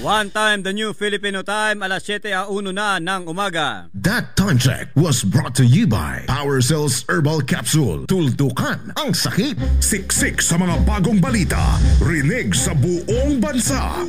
One time, the new Filipino time, alas 7:01 na ng umaga. That time check was brought to you by Power Cells Herbal Capsule. Tuldukan ang sakit. Siksik sa mga bagong balita. Rinig sa buong bansa.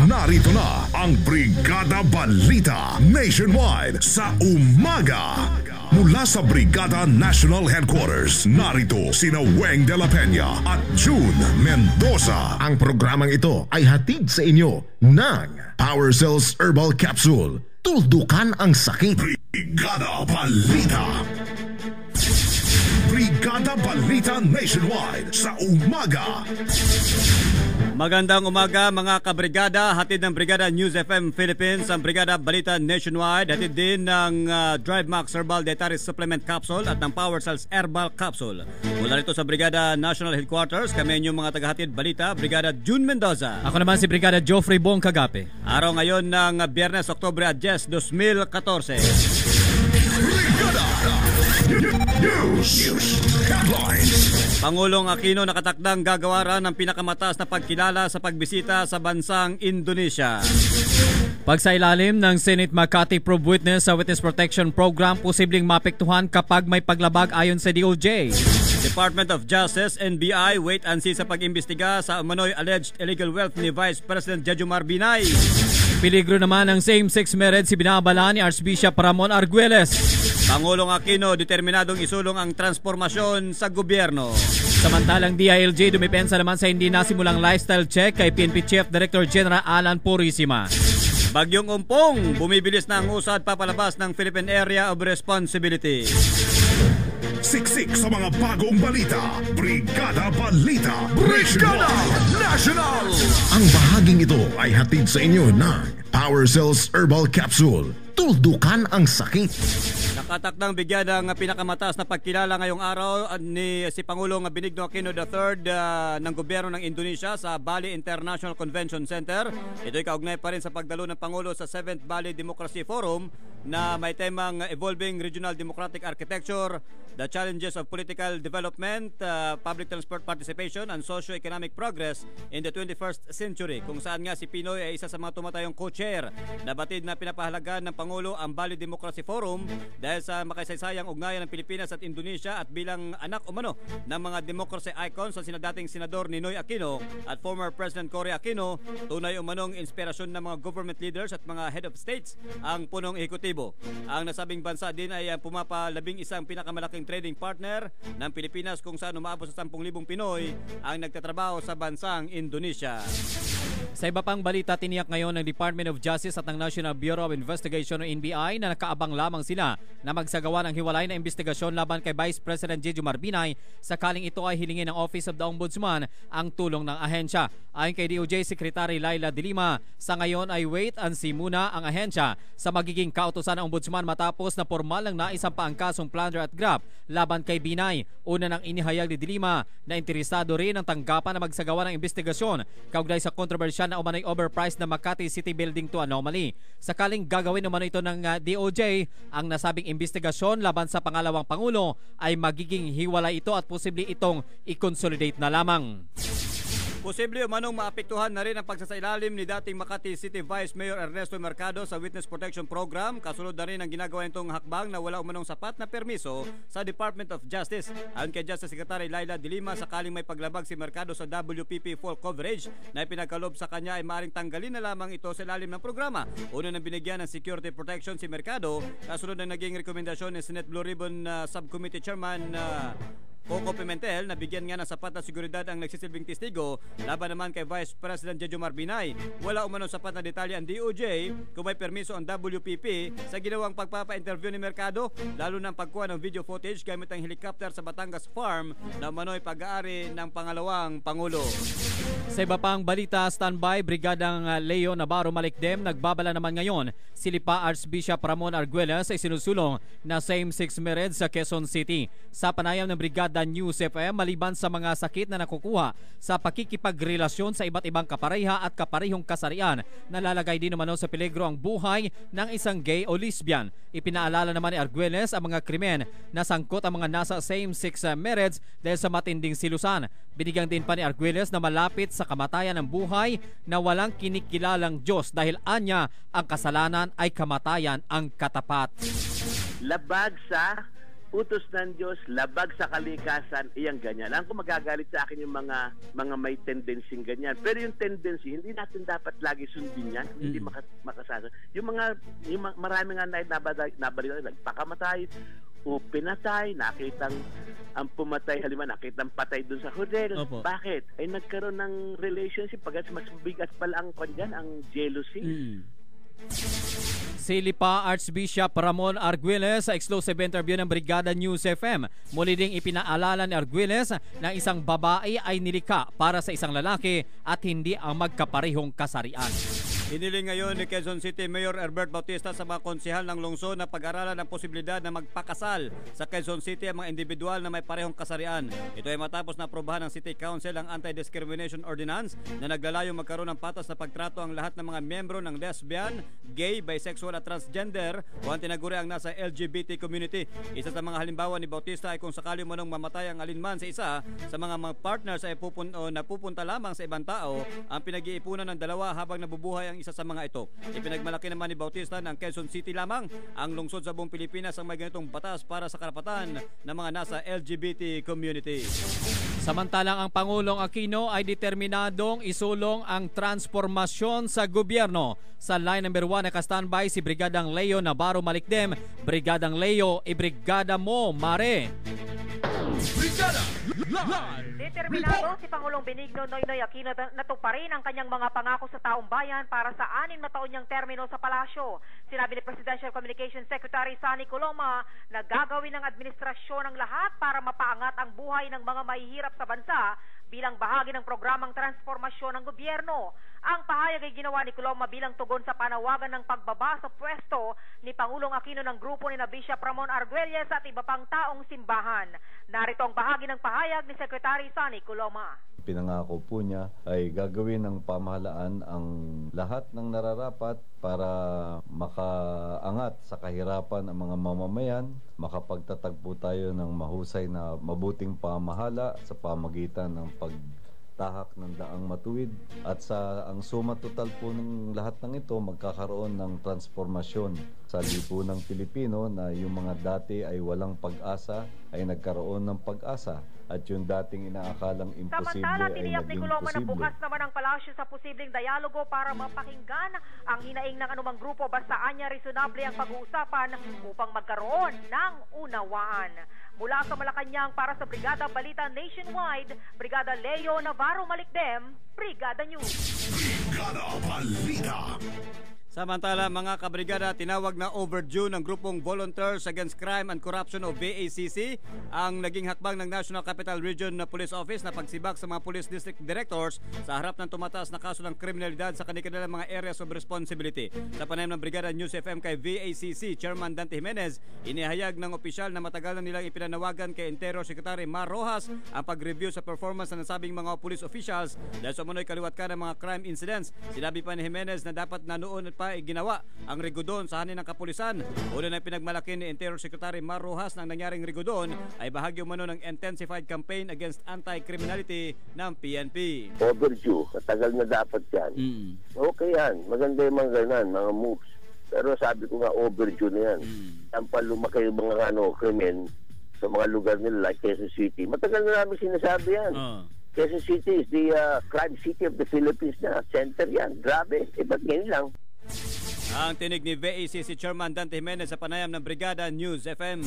Narito na ang Brigada Balita Nationwide sa umaga. Mula sa Brigada National Headquarters, narito sina Weng de la Peña at June Mendoza. Ang programang ito ay hatid sa inyo ng Power Cells Herbal Capsule. Tuldukan ang sakit. Brigada Balita. Brigada Balita Nationwide sa umaga. Magandang umaga mga kabrigada, hatid ng Brigada News FM Philippines ang Brigada Balita Nationwide, hatid din ng Drive Max Herbal Dietary Supplement Capsule at ng Power Cells Herbal Capsule. Mula rito sa Brigada National Headquarters, kami inyong mga tagahatid balita, Brigada June Mendoza. Ako naman si Brigada Geoffrey Bong Kagape. Araw ngayon ng Biyernes, Oktubre 10, 2014. Brigada News Headlines. Pangulong Aquino nakatakdang gagawaran ng pinakamataas na pagkilala sa pagbisita sa bansang Indonesia. Pagsailalim ng Senate Makati Probe Witness sa Witness Protection Program posibleng mapektuhan kapag may paglabag ayon sa DOJ. Department of Justice, NBI, wait and see sa pag-imbestiga sa umano'y alleged illegal wealth ni Vice President Jejomar Binay. Peligro naman ng same-sex marriage si binabala ni Archbishop Ramon Arguelles. Pangulong Aquino determinadong isulong ang transformasyon sa gobyerno. Samantalang DILG dumipensa naman sa hindi nasimulang lifestyle check kay PNP Chief Director General Alan Purisima. Bagyong Umpong, bumibilis na ang usad papalabas ng Philippine Area of Responsibility. Siksik sa mga bagong balita. Brigada Balita. Brigada National. Ang bahaging ito ay hatid sa inyo ng Power Cells Herbal Capsule. Tuldukan ang sakit. Nakatakdang bigyan ng pinakamataas na pagkilala ngayong araw ni si Pangulong Benigno Aquino III ng gobyerno ng Indonesia sa Bali International Convention Center. Ito'y kaugnay pa rin sa pagdalo ng Pangulo sa 7th Bali Democracy Forum na may temang Evolving Regional Democratic Architecture, the Challenges of Political Development, Public Transport Participation, and Socio-Economic Progress in the 21st Century, kung saan nga si Pinoy ay isa sa mga tumatayong co-chair. Nabatid na pinapahalagan ng Pangulo ang Bali Democracy Forum dahil sa makasaysayang ugnayan ng Pilipinas at Indonesia at bilang anak umano ng mga democracy icons sa dating Senador Ninoy Aquino at former President Cory Aquino, tunay umanong inspirasyon ng mga government leaders at mga head of states ang punong ehekutibo. Ang nasabing bansa din ay pumapalabing isang pinakamalaking trading partner ng Pilipinas kung saan umaabot sa 10,000 Pinoy ang nagtatrabaho sa bansang Indonesia. Sa iba pang balita, tiniyak ngayon ng Department of Justice at ng National Bureau of Investigation o NBI na nakaabang lamang sila na magsagawa ng hiwalay na investigasyon laban kay Vice President Jejomar Binay sakaling ito ay hilingin ng Office of the Ombudsman ang tulong ng ahensya. Ayon kay DOJ Secretary Laila De Lima, sa ngayon ay wait and see muna ang ahensya sa magiging kautusan ng Ombudsman matapos na formal ng naisampa ang kasong plunder at graft laban kay Binay. Una nang inihayag ni De Lima na interesado rin ang tanggapan na magsagawa ng investigasyon kaugnay sa kontrobersyal na umano'y overpriced na Makati City Building 2 anomaly. Sakaling gagawin umano ito ng DOJ, ang nasabing investigasyon laban sa pangalawang Pangulo ay magiging hiwalay ito at posible itong i-consolidate na lamang. Posible umanong maapektuhan na rin ang pagsasailalim ni dating Makati City Vice Mayor Ernesto Mercado sa Witness Protection Program. Kasunod na rin ang ginagawa nitong hakbang na wala umanong sapat na permiso sa Department of Justice. Ayon kay Justice Secretary Laila De Lima, sakaling may paglabag si Mercado sa WPP full coverage na ipinagkalob sa kanya ay maaaring tanggalin na lamang ito sa ilalim ng programa. Una nang binigyan ng security protection si Mercado, kasunod na naging rekomendasyon ng Senate Blue Ribbon Subcommittee Chairman Coco Pimentel na bigyan nga ng sapat na seguridad ang nagsisilbing testigo laban naman kay Vice President Jejomar Binay. Wala umanong sapat na detalye ang DOJ kung may permiso ang WPP sa ginawang pagpapa-interview ni Mercado, lalo ng pagkuha ng video footage gamit ang helicopter sa Batangas Farm na umano'y pag-aari ng pangalawang Pangulo. Sa iba pang balita, standby, Brigadang Leo Navarro Malikdem nagbabala naman ngayon silipa Archbishop Ramon Arguelles ay sinusulong na same-sex marriage sa Quezon City. Sa panayam ng Brigada Brigada News FM maliban sa mga sakit na nakukuha sa pakikipagrelasyon sa iba't ibang kapareha at kaparehong kasarian, nalalagay din naman sa peligro ang buhay ng isang gay o lesbian. Ipinaalala naman ni Arguelles ang mga krimen na sangkot ang mga nasa same-sex marriage dahil sa matinding silusan. Binigyan din pa ni Arguelles na malapit sa kamatayan ng buhay na walang kinikilalang Diyos dahil anya ang kasalanan ay kamatayan ang katapat. Labag sa utos ng Diyos, labag sa kalikasan, iyang ganyan. Alam ko magagalit sa akin yung mga may tendency ganyan. Pero yung tendency, hindi natin dapat lagi sundin yan, hindi makasasa. Yung marami nga nabalita, nagpakamatay, o pinatay, nakitang ang pumatay, halimbawa nakitang patay dun sa hotel. Opo. Bakit? Ay nagkaroon ng relationship, pagkat mas bigat pala ang kanya, ang jealousy. Silipa Archbishop Ramon Arguelles sa exclusive interview ng Brigada News FM. Muli ding ipinaalala ni Arguelles na isang babae ay nilikha para sa isang lalaki at hindi ang magkaparehong kasarian. Hiniling ngayon ni Quezon City Mayor Herbert Bautista sa mga konsehal ng lungsod na pag-aralan ng posibilidad na magpakasal sa Quezon City ang mga individual na may parehong kasarian. Ito ay matapos na aprobahan ng City Council ang Anti-Discrimination Ordinance na naglalayong magkaroon ng patas na pagtrato ang lahat ng mga membro ng lesbian, gay, bisexual at transgender o ang tinaguri ang nasa LGBT community. Isa sa mga halimbawa ni Bautista ay kung sakali mo nang mamatay ang alinman sa isa sa mga partners ay napupunta lamang sa ibang tao ang pinag-iipunan ng dalawa habang nabubuhay ang isa sa mga ito. Ipinagmalaki naman ni Bautista ng Quezon City lamang ang lungsod sa buong Pilipinas ang may ganitong batas para sa karapatan ng mga nasa LGBT community. Samantalang ang Pangulong Aquino ay determinadong isulong ang transformasyon sa gobyerno. Sa line number 1 naka-standby si Brigadang Leo Navarro Malikdem. Brigadang Leo, ibrigada mo, mare! Brigada Live Determinado si Pangulong Benigno Noynoy Aquino na tuparin ang kanyang mga pangako sa taong bayan para sa 6 na taon niyang termino sa palasyo. Sinabi ni Presidential Communications Secretary Sonny Coloma na gagawin ng administrasyon ang lahat para mapaangat ang buhay ng mga mahihirap sa bansa bilang bahagi ng programang transformasyon ng gobyerno. Ang pahayag ay ginawa ni Coloma bilang tugon sa panawagan ng pagbaba sa pwesto ni Pangulong Aquino ng grupo ni Bishop Ramon Arguelles at iba pang taong simbahan. Narito ang bahagi ng pahayag ni Secretary Sonny Coloma. Pinangako po niya ay gagawin ng pamahalaan ang lahat ng nararapat para makaangat sa kahirapan ang mga mamamayan, makapagtatagpo tayo ng mahusay na mabuting pamahala sa pamagitan ng pagtahak ng daang matuwid at sa ang suma total po ng lahat ng ito magkakaroon ng transformasyon sa lipunang Pilipino na yung mga dati ay walang pag-asa ay nagkaroon ng pag-asa at yung dating inaakalang imposible Samantala, ay tiniyak ni naging Coloma na posible. bukas naman ang palasyo sa posibleng dialogo para mapakinggan ang hinaing ng anumang grupo basta anya reasonable ang pag-uusapan upang magkaroon ng unawaan. Mula sa Malacanang para sa Brigada Balita Nationwide, Brigada Leo Navarro Malikdem, Brigada News. Brigada Balita. Samantala, mga kabrigada, tinawag na overdue ng grupong Volunteers Against Crime and Corruption o VACC ang naging hakbang ng National Capital Region Police Office na pagsibak sa mga police district directors sa harap ng tumataas na kaso ng kriminalidad sa kanilang mga areas of responsibility. Sa panayam ng Brigada News FM kay VACC Chairman Dante Jimenez, inihayag ng opisyal na matagal na nilang ipinanawagan kay Interior Secretary Mar Rojas ang pag-review sa performance ng nasabing mga police officials dahil sa umunoy kaliwat ka ng mga crime incidents. Sinabi pa ni Jimenez na dapat na noon at ginawa ang rigodon sa hanin ng kapulisan. Una na pinagmalaki ni Interior Secretary Mar Rojas ng nangyaring rigodon ay bahagi umano ng intensified campaign against anti-criminality ng PNP. Overdue, matagal na dapat yan. Okay yan, maganda yung mga ganan, mga moves. Pero sabi ko nga overdue na yan. Ang palumaki yung mga krimen sa mga lugar nila like Quezon City. Matagal na namin sinasabi yan. Quezon City is the crime city of the Philippines na. Center yan. Grabe. Ba't ngayon lang? Ang tinig ni VACC Chairman Dante Jimenez sa panayam ng Brigada News FM.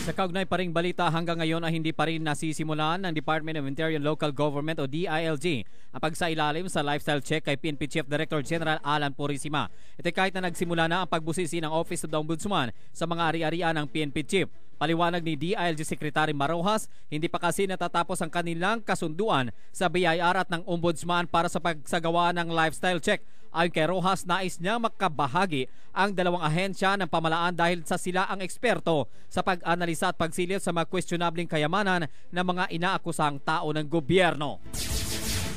Sa kaugnay pa ring balita, hanggang ngayon ay hindi pa rin nasisimulan ng Department of Interior and Local Government o DILG ang pagsailalim sa lifestyle check kay PNP Chief Director General Alan Purisima. Ito kahit na nagsimula na ang pagbusisi ng Office of the Ombudsman sa mga ari-arian ng PNP Chief. Paliwanag ni DILG Secretary Marojas, hindi pa kasi natatapos ang kanilang kasunduan sa BIR at ng Ombudsman para sa pagsagawa ng lifestyle check. Ayon kay Rojas, nais niya makabahagi ang dalawang ahensya ng pamahalaan dahil sa sila ang eksperto sa pag-analisa at pagsilip sa mga questionabling kayamanan ng mga inaakusang tao ng gobyerno.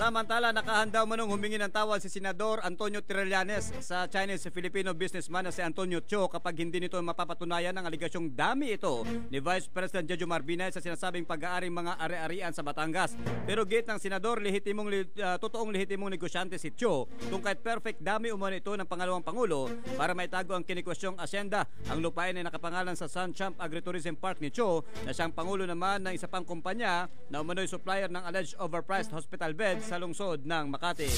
Samantala, nakahanda manong humingi ng tawad si Senador Antonio Trillanes sa Chinese-Filipino businessman na si Antonio Cho kapag hindi nito mapapatunayan ang aligasyong dami ito ni Vice President Jejomar Binay sa sinasabing pag-aaring mga ari-arian sa Batangas. Pero gate ng Senador, totoong lehitimong negosyante si Cho kung kahit perfect dami umano ito ng pangalawang Pangulo para maitago ang kinikwestyong asyenda. Ang lupain ay nakapangalan sa Sunchamp Agritourism Park ni Cho na siyang Pangulo naman ng isa pang kumpanya na umano'y supplier ng alleged overpriced hospital beds sa lungsod ng Makati.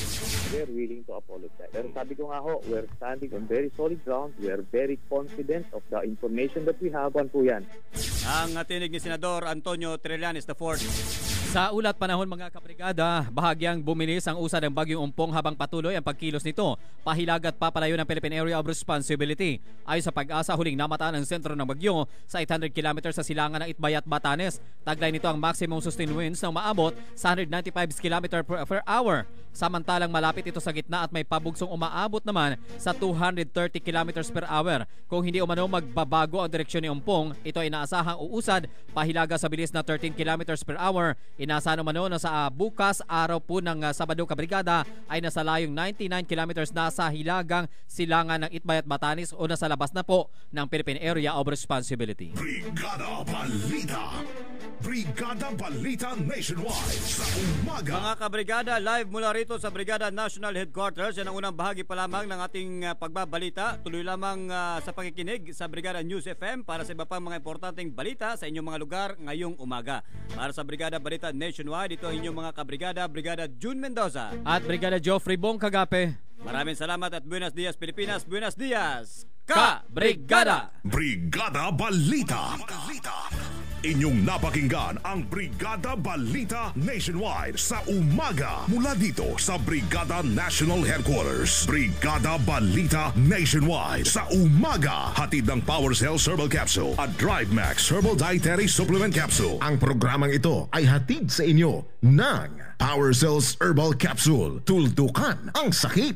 We're willing to apologize. Pero sabi ko nga ho, we're standing on very solid ground. We are very confident of the information that we have. Po yan. Ang tinig ni Senador Antonio Trillanes IV. Sa ulat panahon mga kabrigada, bahagyang bumilis ang usad ng Bagyong Umpong habang patuloy ang pagkilos nito. Pahilag at papalayo ng Philippine Area of Responsibility. Ayon sa Pag-asa, huling namataan ang sentro ng bagyo sa 800 km sa silangan ng Itbayat, Batanes. Taglay nito ang maximum sustained winds na umaabot sa 195 km per hour. Samantalang malapit ito sa gitna at may pabugsong umaabot naman sa 230 km per hour. Kung hindi umano magbabago ang direksyon ni Umpong, ito ay inaasahang uusad pahilaga sa bilis na 13 km per hour. Inaasahan umano na sa bukas araw po ng Sabado kabrigada ay nasa layong 99 km na sa hilagang silangan ng Itbayat, Batanes o nasa labas na po ng Philippine Area of Responsibility. Brigada Balita. Brigada Balita Nationwide sa umaga. Mga kabrigada, live mula rito sa Brigada National Headquarters. Yan ang unang bahagi pa lamang ng ating pagbabalita. Tuloy lamang sa pakikinig sa Brigada News FM para sa iba pang mga importanteng balita sa inyong mga lugar ngayong umaga. Para sa Brigada Balita Nationwide, ito ang inyong mga kabrigada, Brigada June Mendoza at Brigada Geoffrey Bong Kagape. Maraming salamat at Buenos Dias Pilipinas, Buenos Dias Kabrigada. Brigada Balita. Inyong napakinggan ang Brigada Balita Nationwide sa umaga mula dito sa Brigada National Headquarters. Brigada Balita Nationwide sa umaga. Hatid ng Power Cells Herbal Capsule at Drive Max Herbal Dietary Supplement Capsule. Ang programang ito ay hatid sa inyo ng Power Cells Herbal Capsule. Tuldukan ang sakit.